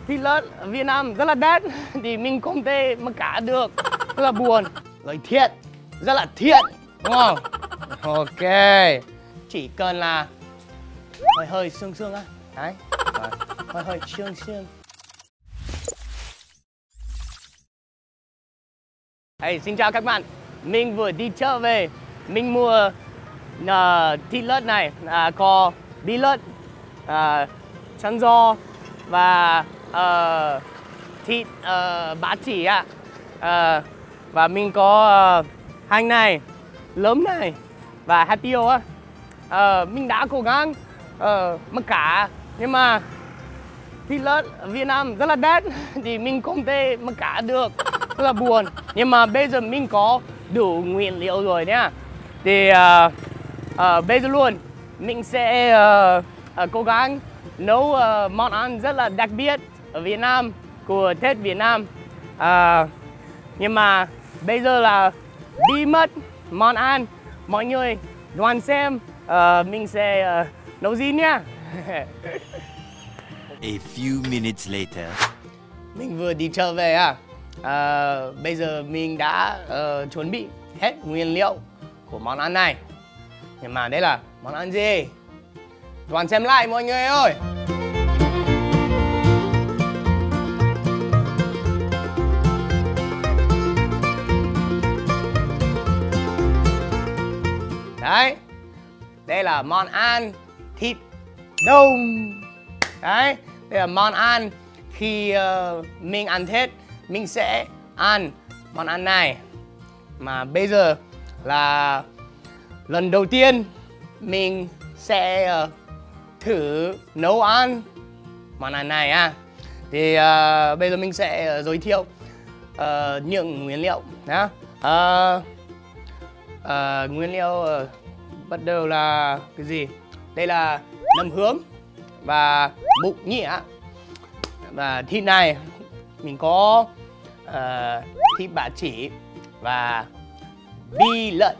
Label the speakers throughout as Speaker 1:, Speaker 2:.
Speaker 1: thịt lợn ở Việt Nam rất là đắt thì mình không thể mà cá được, rất là buồn. Rồi thiện, rất là thiện, đúng không? Ok, chỉ cần là hơi hơi xương xương á, đấy, hơi hơi xương xương. Hey, xin chào các bạn, mình vừa đi chợ về, mình mua thịt lợn này, có bí lợn, chân giò và thịt ba chỉ ạ. Và mình có hành này, lấm này và hạt tiêu á. Mình đã cố gắng mắc cá, nhưng mà thịt lợn ở Việt Nam rất là đắt thì mình không thể mắc cá được, rất là buồn. Nhưng mà bây giờ mình có đủ nguyên liệu rồi nhá. Thì bây giờ luôn mình sẽ cố gắng nấu món ăn rất là đặc biệt ở Việt Nam, của Tết Việt Nam. Nhưng mà bây giờ là bí mật món ăn, mọi người đoán xem mình sẽ nấu gì nhá.
Speaker 2: A few minutes later.
Speaker 1: Mình vừa đi chợ về à. Bây giờ mình đã chuẩn bị hết nguyên liệu của món ăn này. Nhưng mà đây là món ăn gì? Đoán xem lại mọi người ơi. Đấy, đây là món ăn thịt đông. Đấy, đây là món ăn khi mình ăn Tết, mình sẽ ăn món ăn này. Mà bây giờ là lần đầu tiên mình sẽ thử nấu ăn món ăn này à. Thì bây giờ mình sẽ giới thiệu những nguyên liệu nhá. Nguyên liệu bắt đầu là cái gì? Đây là nấm hương và mục nhĩ ạ. Và thịt này mình có thịt ba chỉ và bi lợn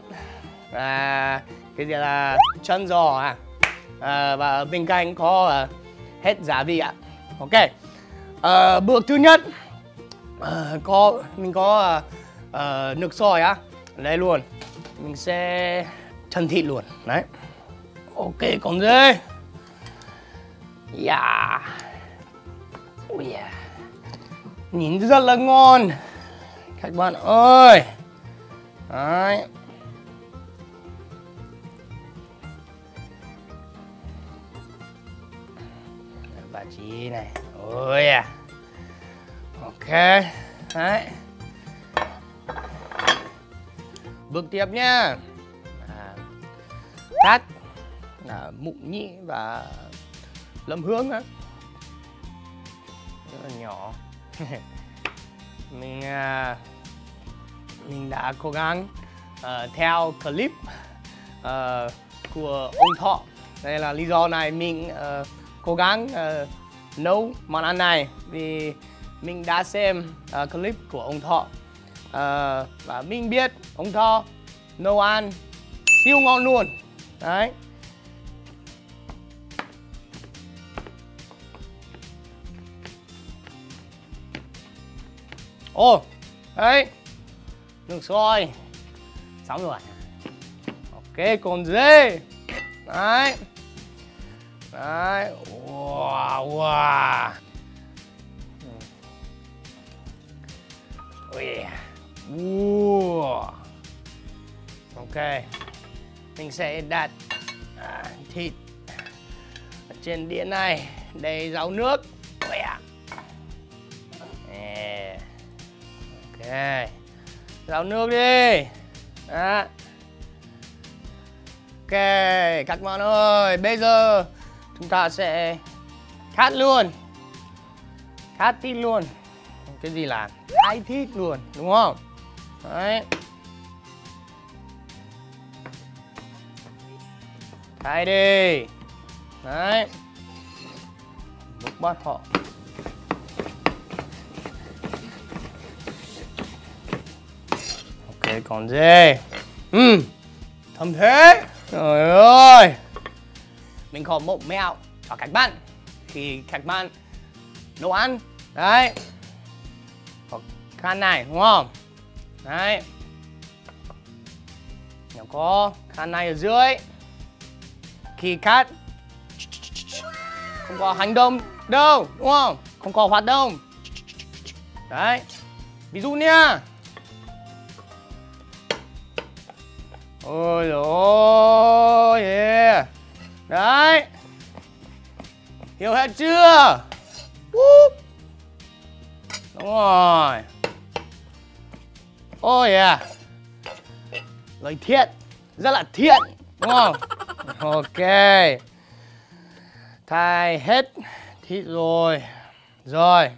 Speaker 1: và cái gì là chân giò à. Và bên cạnh có hết gia vị ạ. Ok. Bước thứ nhất mình có nước sôi á. Đây luôn. Mình sẽ chân thịt luôn. Đấy. Ok, còn gì? Yeah. Oh yeah. Nhìn rất là ngon các bạn ơi. Đấy. Bà chỉ này. Ôi à. Ok. Đấy. Bước tiếp nhá. Cắt mục nhĩ và lâm hương á. Rất là nhỏ. Mình đã cố gắng theo clip của ông Thọ. Đây là lý do này mình cố gắng nấu món ăn này, vì mình đã xem clip của ông Thọ và mình biết ông Thọ nấu ăn siêu ngon luôn. Đấy. Ồ, đấy, nước sôi xong rồi. Ok, còn gì? Đấy. Đấy. Wow, wow. Ok, mình sẽ đặt thịt ở trên đĩa này, đầy rau nước. Ok, rau nước đi. Đó. Ok, các bạn ơi, bây giờ chúng ta sẽ cắt luôn. Cắt thịt luôn. Cái gì là thái thịt luôn, đúng không? Đấy. Thái đi. Đấy. Múc bát họ. Ok, còn gì? Thơm thế. Trời ơi. Mình có một mẹo cho các bạn. Khi các bạn nấu ăn Đấy. Có khan này đúng không? Đấy. Nó có khan này ở dưới. Khi cắt không có hành động đâu, đúng không? Không có hoạt động. Đấy. Ví dụ nha. Ôi dồi yeah. Đấy. Hiểu hết chưa? Đúng rồi. Oh yeah. Lời thiện. Rất là thiện. Đúng không? Ok. Thay hết thịt rồi. Rồi.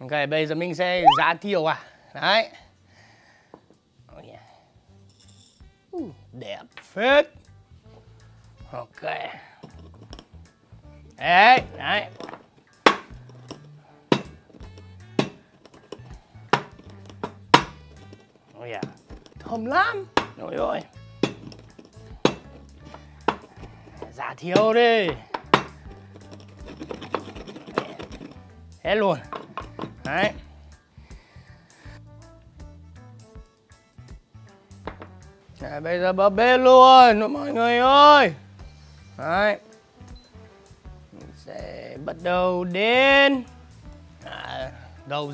Speaker 1: Ok, bây giờ mình sẽ giá thiểu à. Đấy. Oh yeah. Đẹp phết. Ok. Đấy. Đấy. Oh yeah. Thơm lắm. Ôi ôi. Giá thiểu đi. Hết luôn. Đấy. Đấy, bây giờ bật bếp luôn mọi người ơi. Đấy. Mình sẽ bắt đầu đến đầu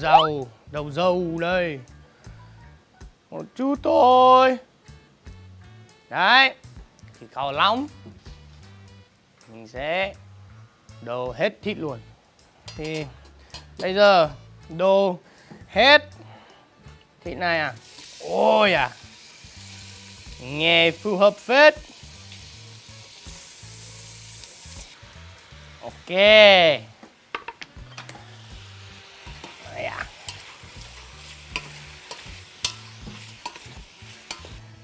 Speaker 1: dầu đây. Một chút thôi. Đấy. Thì khảo nóng mình sẽ đổ hết thịt luôn. Thì bây giờ đổ hết thịt này à. Ôi à. Nghe phù hợp phết. Ok. Đấy à.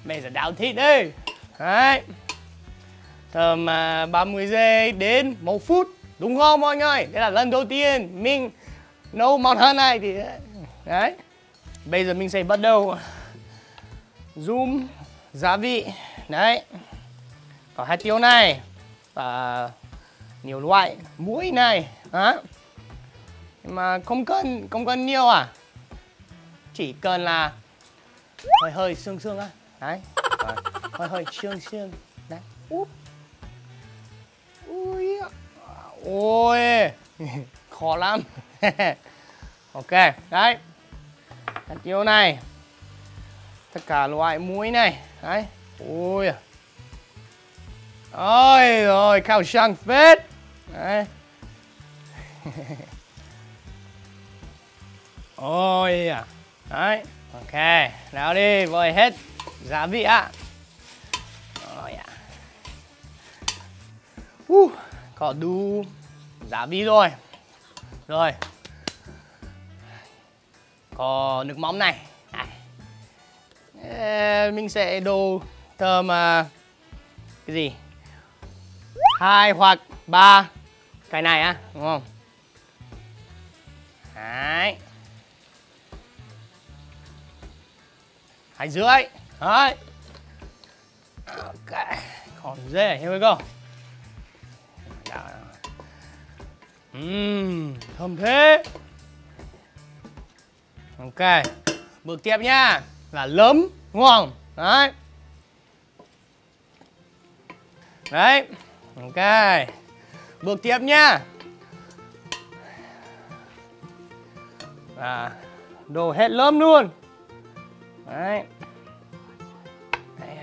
Speaker 1: Bây giờ đảo thịt đi. Đấy. Tầm 30 giây đến 1 phút. Đúng không mọi người? Đây là lần đầu tiên mình nấu món ăn này thì đấy. Bây giờ mình sẽ bắt đầu zoom gia vị. Đấy. Có hạt tiêu này và nhiều loại muối này. Đó. Nhưng mà không cần nhiều à. Chỉ cần là hơi sương á. Đấy. Hơi sương. Đấy. Úp. Ôi. Khó lắm. Ok. Đấy. Hạt tiêu này. Tất cả loại muối này. Đấy. Ôi. Ôi rồi, khảo sang phết. Đấy. Ôi à. Đấy. Ok. Nào đi, vơi hết gia vị ạ. Ôi à. Có đủ gia vị rồi. Rồi. Có nước mắm này. Mình sẽ đổ tầm cái gì? 2 hoặc 3 cái này á, đúng không? Đấy. 2,5. Đấy. Ok. Còn dễ, here we go. Thơm thế. Ok. Bước tiếp nhá là nấm, đúng không? Đấy. Đấy. Ok. Bước tiếp nhá. Đổ hết nấm luôn. Đấy. Đấy.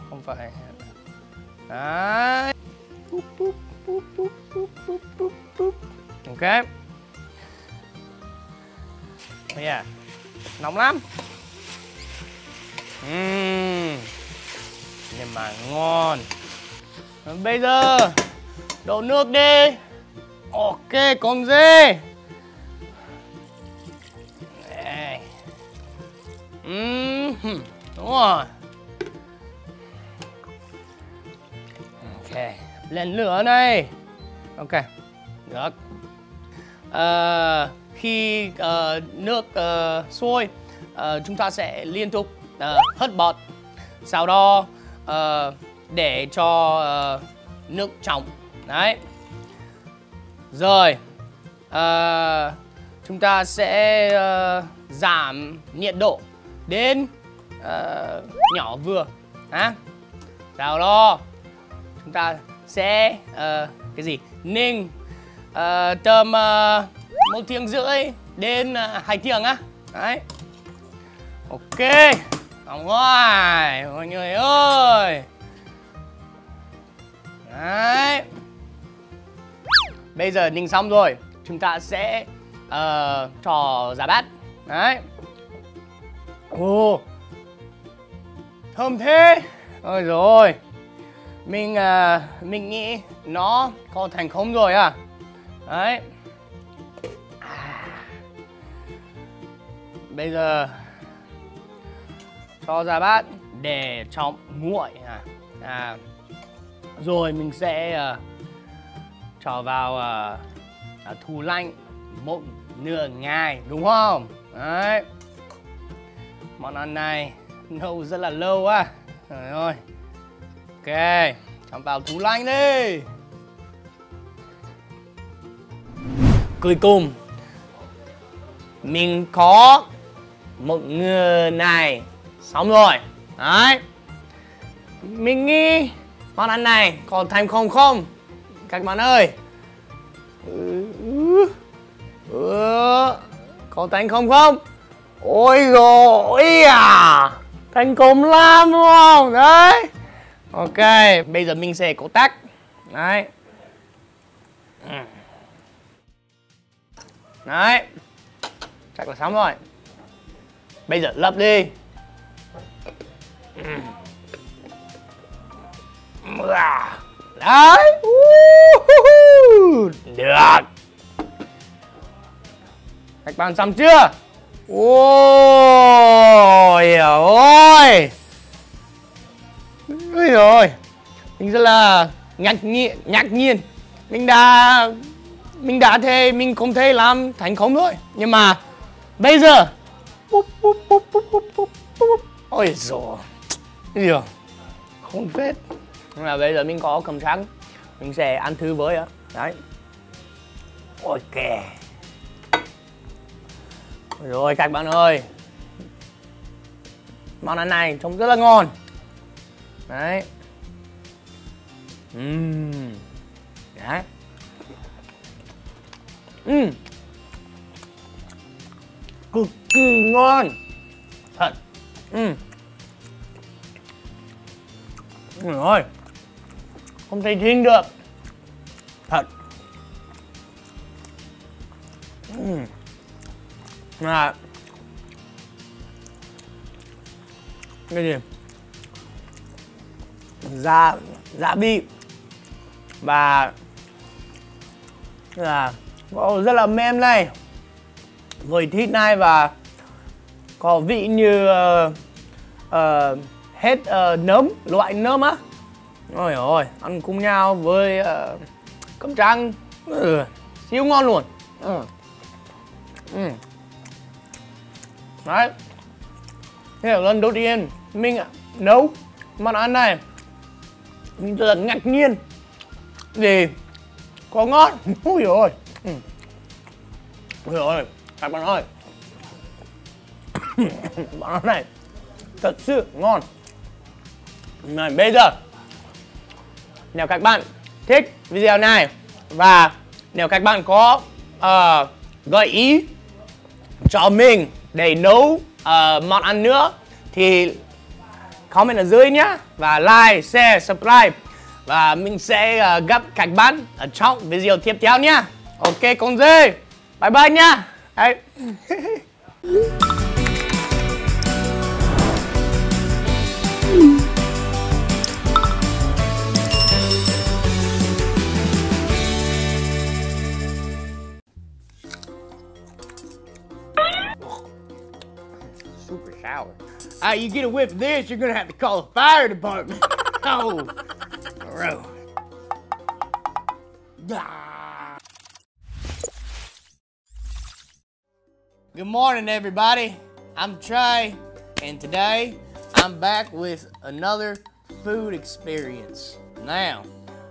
Speaker 1: Không phải. Đấy. Ok. Yeah. Nóng lắm. Nhưng mà ngon. Bây giờ đổ nước đi. Ok, con dê. Đây. Đúng rồi. Ok, lên lửa này. Ok, được. Khi nước sôi, chúng ta sẽ liên tục hất bọt. Sau đó để cho nước trong. Đấy. Rồi, chúng ta sẽ giảm nhiệt độ đến nhỏ vừa. Sau đó chúng ta sẽ cái gì? Ninh tầm 1 tiếng rưỡi đến 2 tiếng á. Đấy. Ok. Ở ngoài mọi người ơi. Đấy. Bây giờ ninh xong rồi, chúng ta sẽ cho ra bát. Đấy. Ồ, thơm thế. Ôi rồi. Mình nghĩ nó có thành công rồi à. Đấy. Bây giờ cho ra bát để cho nguội. Rồi mình sẽ cho vào tủ lạnh 1 nửa ngày, đúng không? Đấy. Món ăn này nấu rất là lâu á. Trời ơi. Ok, cho vào tủ lạnh đi. Cuối cùng mình có một người này xong rồi. Đấy. Mình nghĩ món ăn này có thành công không các bạn ơi? Có thành công không? Ôi rồi à, thành công lắm đúng không? Đấy. Ok, bây giờ mình sẽ cố tắc. Đấy. Đấy. Chắc là xong rồi. Bây giờ lấp đi. Đấy. Được. Các bạn xong chưa? Ôi ôi. Ôi rồi. Mình rất là ngạc nhiên. Mình đã thấy mình không thể làm thành công rồi. Nhưng mà bây giờ ôi dồi. Điều không phết. Là bây giờ mình có cơm trắng, mình sẽ ăn thử với á. Đấy. Ok. Rồi các bạn ơi, món ăn này trông rất là ngon. Đấy. Đấy. Cực kỳ ngon. Thật. Rồi. Không thể tin được. Thật. Là cái gì? Dạ bi và là rất là mềm này với thịt này và có vị như hết nấm, loại nấm á. Ôi ôi, ăn cùng nhau với cơm trắng siêu ngon luôn. Đấy. Thế là lần đầu tiên mình nấu món ăn này, mình rất là ngạc nhiên vì có ngon. Ôi ôi. Ôi ôi, các bạn ơi. Món ăn này thật sự ngon. Này, bây giờ nếu các bạn thích video này và nếu các bạn có gợi ý cho mình để nấu món ăn nữa thì comment ở dưới nhé. Và like, share, subscribe. Và mình sẽ gặp các bạn ở trong video tiếp theo nhé. Ok con dê. Bye bye nhá. Đấy. Super sour. You get a whiff of this, you're gonna have to call the fire department. Oh, gross. Good morning, everybody. I'm Trey, and today I'm back with another food experience. Now,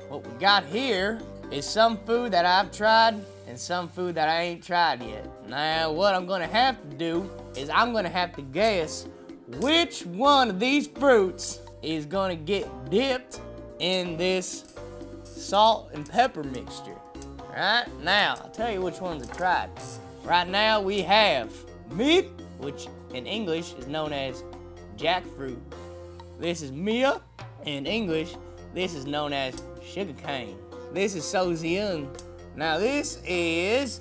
Speaker 1: what we got here is some food that I've tried and some food that I ain't tried yet. Now, what I'm gonna have to do is I'm gonna have to guess which one of these fruits is gonna get dipped in this salt and pepper mixture. Right now, I'll tell you which ones I tried. Right now we have meat, which in English is known as jackfruit. This is Mia. In English, this is known as sugarcane. This is soziung. Now this is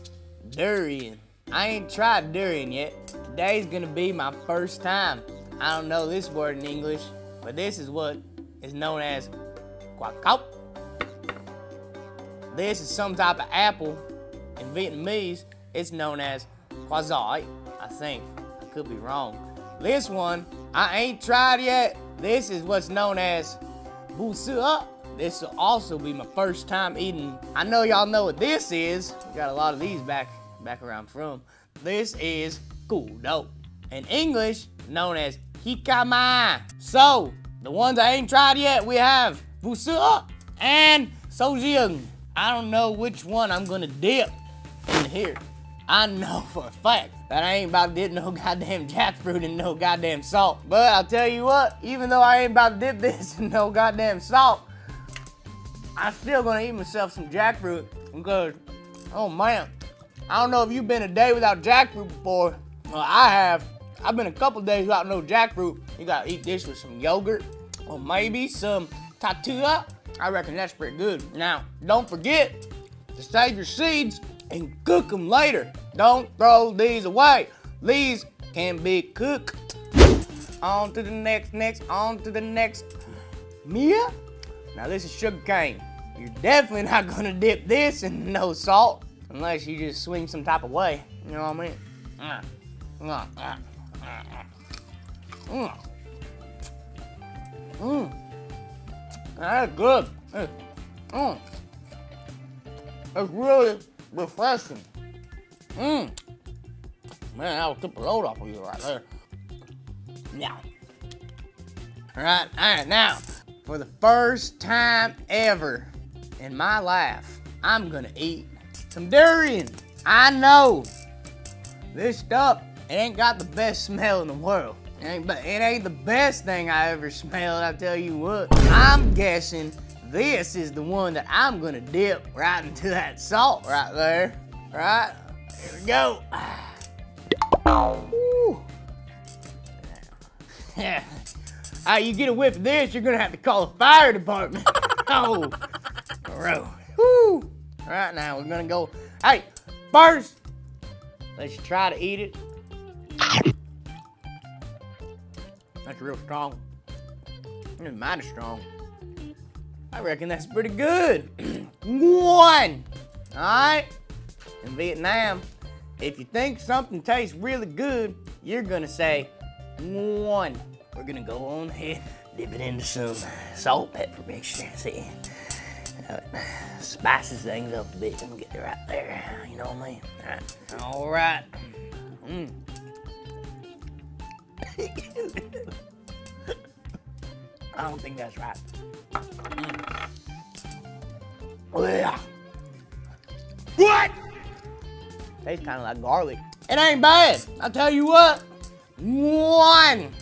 Speaker 1: durian. I ain't tried durian yet. Today's gonna be my first time. I don't know this word in English, but this is what is known as quả cóc. This is some type of apple. In Vietnamese, it's known as quả giỏi, I think. I could be wrong. This one, I ain't tried yet. This is what's known as vu sữa. This will also be my first time eating. I know y'all know what this is. We got a lot of these back where I'm from. This is củ đậu. In English, known as jicama. So, the ones I ain't tried yet, we have vu sữa and soziung. I don't know which one I'm gonna dip in here. I know for a fact that I ain't about to dip no goddamn jackfruit in no goddamn salt. But I'll tell you what, even though I ain't about to dip this in no goddamn salt, I'm still gonna eat myself some jackfruit because, oh man, I don't know if you've been a day without jackfruit before. Well, I have. I've been a couple days without no jackfruit. You gotta eat this with some yogurt or maybe some tatua. I reckon that's pretty good. Now, don't forget to save your seeds and cook them later. Don't throw these away. These can be cooked. On to the next, on to the next. Mia? Now this is sugar cane. You're definitely not gonna dip this in no salt unless you just swing some type of way. You know what I mean? That's good. It's really refreshing. Man, that'll tip the load off of you right there. Now. All right, now, for the first time ever in my life, I'm gonna eat some durian. I know this stuff, it ain't got the best smell in the world. It ain't the best thing I ever smelled, I tell you what. I'm guessing this is the one that I'm gonna dip right into that salt right there. Right? Here we go. Woo. Yeah. You get a whiff of this, you're gonna have to call the fire department. Oh, bro. Woo. All right, now we're gonna go. Hey, first, let's try to eat it. That's real strong. It's mighty strong. I reckon that's pretty good. One. All right. In Vietnam, if you think something tastes really good, you're gonna say one. We're gonna go on ahead, dip it into some salt pepper mixture. See, spices things up a bit. Let me get it right there. You know what I mean? All right. I don't think that's right. Yeah. What? Tastes kind of like garlic. It ain't bad. I'll tell you what. One.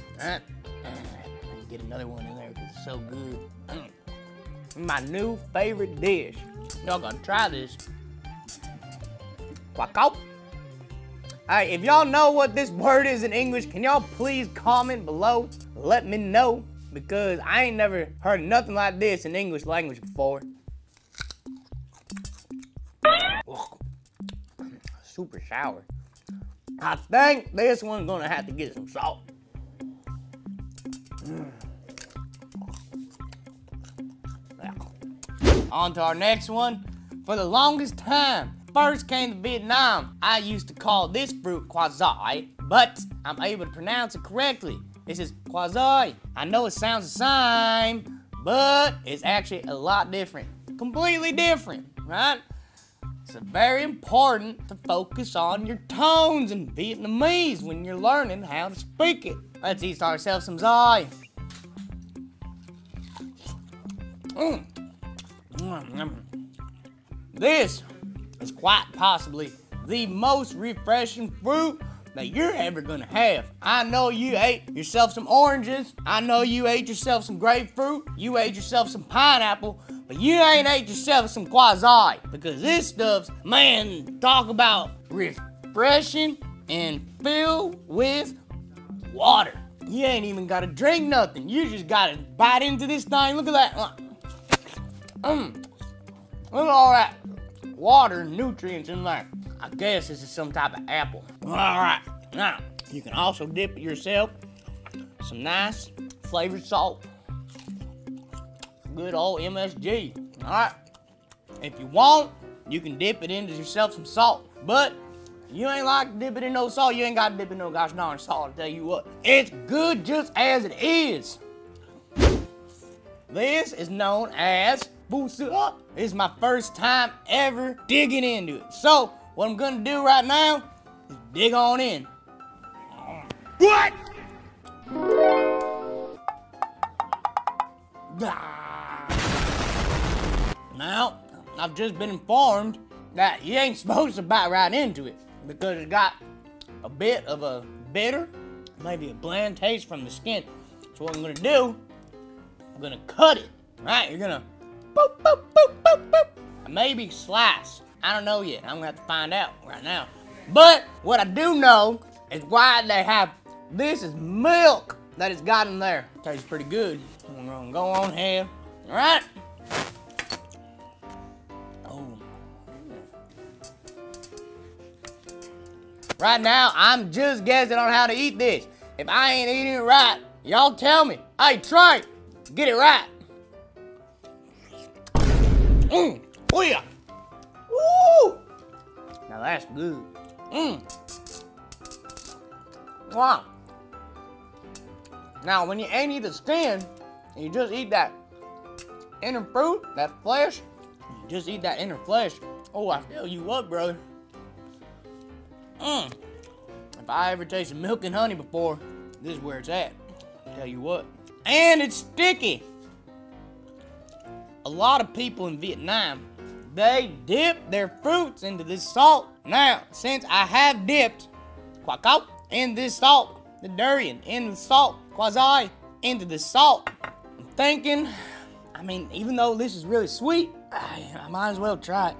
Speaker 1: Get another one in there because it's so good. My new favorite dish. Y'all gonna try this. Quả cóc. Hey, if y'all know what this word is in English, can y'all please comment below? Let me know, because I ain't never heard nothing like this in English language before. Super sour. I think this one's gonna have to get some salt. On to our next one. For the longest time, first came to Vietnam, I used to call this fruit quả giỏi, but I'm able to pronounce it correctly. This is quả giỏi. I know it sounds the same, but it's actually a lot different. Completely different, right? It's very important to focus on your tones in Vietnamese when you're learning how to speak it. Let's eat ourselves some xoài. This is quite possibly the most refreshing fruit that you're ever gonna have. I know you ate yourself some oranges. I know you ate yourself some grapefruit. You ate yourself some pineapple, but you ain't ate yourself some quasi, because this stuff's, man, talk about refreshing and filled with water. You ain't even gotta drink nothing. You just gotta bite into this thing. Look at that. Look at all that water and nutrients in there. I guess this is some type of apple. All right, now you can also dip it yourself some nice flavored salt. Good old MSG. All right, if you want, you can dip it into yourself some salt, but you ain't like to dip it in no salt. You ain't got to dip it in no gosh darn salt. I'll tell you what, it's good just as it is. This is known as Busa. This is my first time ever digging into it. So what I'm gonna do right now is dig on in. What? Now, I've just been informed that you ain't supposed to bite right into it because it got a bit of a bitter, maybe a bland taste from the skin. So what I'm gonna do, I'm gonna cut it, right? You're gonna boop, boop, boop, boop, boop. Maybe slice. I don't know yet. I'm gonna have to find out right now. But what I do know is why they have, this is milk that it's got in there. Tastes pretty good. I'm gonna go on ahead. All right. Oh. Right now, I'm just guessing on how to eat this. If I ain't eating it right, y'all tell me. Hey, Trey, get it right. Oh yeah. Woo! Now that's good. Wow. Now when you ain't eat the skin, and you just eat that inner fruit, that flesh, you just eat that inner flesh. Oh, I tell you what, brother. If I ever tasted milk and honey before, this is where it's at. I'll tell you what. And it's sticky. A lot of people in Vietnam, they dip their fruits into this salt. Now, since I have dipped quả cóc in this salt, the durian in the salt, quasi into the salt, I'm thinking, I mean, even though this is really sweet, I might as well try it.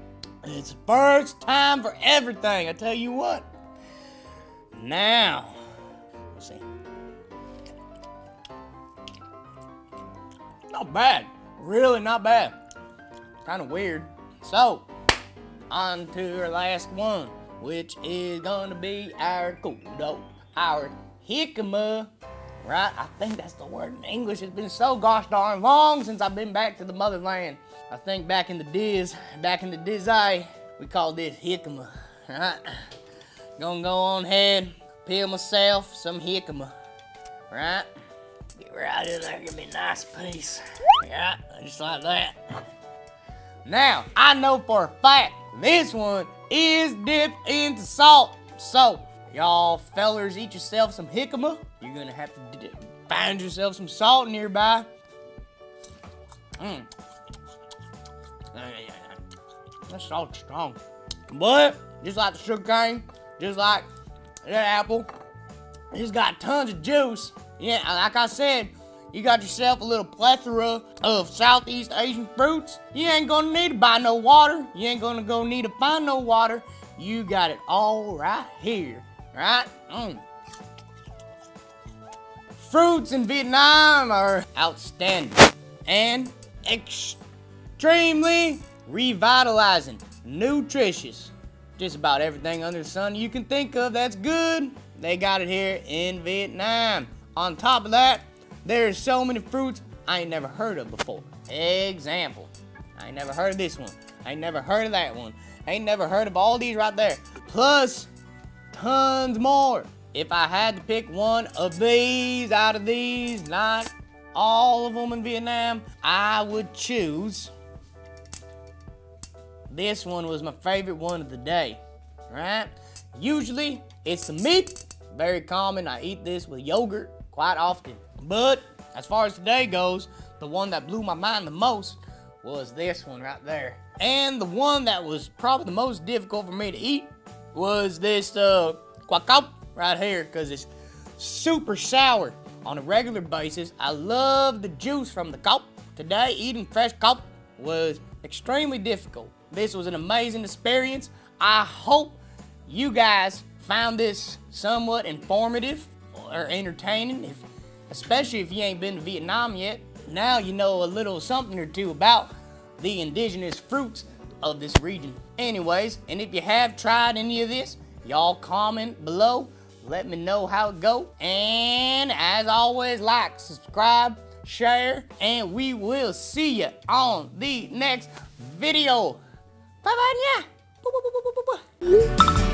Speaker 1: It's the first time for everything, I tell you what. Now, let's see. Not bad, really not bad. Kind of weird. So, on to our last one, which is gonna be our kudo, our jicama, right? I think that's the word in English. It's been so gosh darn long since I've been back to the motherland. I think back in the Dizzy, we called this jicama, right? Gonna go on ahead, peel myself some jicama, right? Get right in there, give me a nice piece, yeah, just like that. Now, I know for a fact this one is dipped into salt. So, y'all fellers eat yourself some jicama. You're gonna have to find yourself some salt nearby. That salt's strong. But, just like the sugar cane, just like that apple, it's got tons of juice. Yeah, like I said, you got yourself a little plethora of Southeast Asian fruits. You ain't gonna need to buy no water. You ain't gonna go need to find no water. You got it all right here, right? Fruits in Vietnam are outstanding and extremely revitalizing, nutritious. Just about everything under the sun you can think of that's good, they got it here in Vietnam. On top of that, there's so many fruits I ain't never heard of before. Example, I ain't never heard of this one. I ain't never heard of that one. I ain't never heard of all these right there. Plus, tons more. If I had to pick one of these out of these, not all of them in Vietnam, I would choose. This one was my favorite one of the day, right? Usually, it's the meat. Very common, I eat this with yogurt quite often. But as far as today goes, the one that blew my mind the most was this one right there. And the one that was probably the most difficult for me to eat was this quả cóc right here, because it's super sour on a regular basis. I love the juice from the cóc. Today, eating fresh cóc was extremely difficult. This was an amazing experience. I hope you guys found this somewhat informative or entertaining, especially if you ain't been to Vietnam yet. Now you know a little something or two about the indigenous fruits of this region. Anyways, and if you have tried any of this, y'all comment below. Let me know how it go. And as always, like, subscribe, share, and we will see you on the next video. Bye bye nha.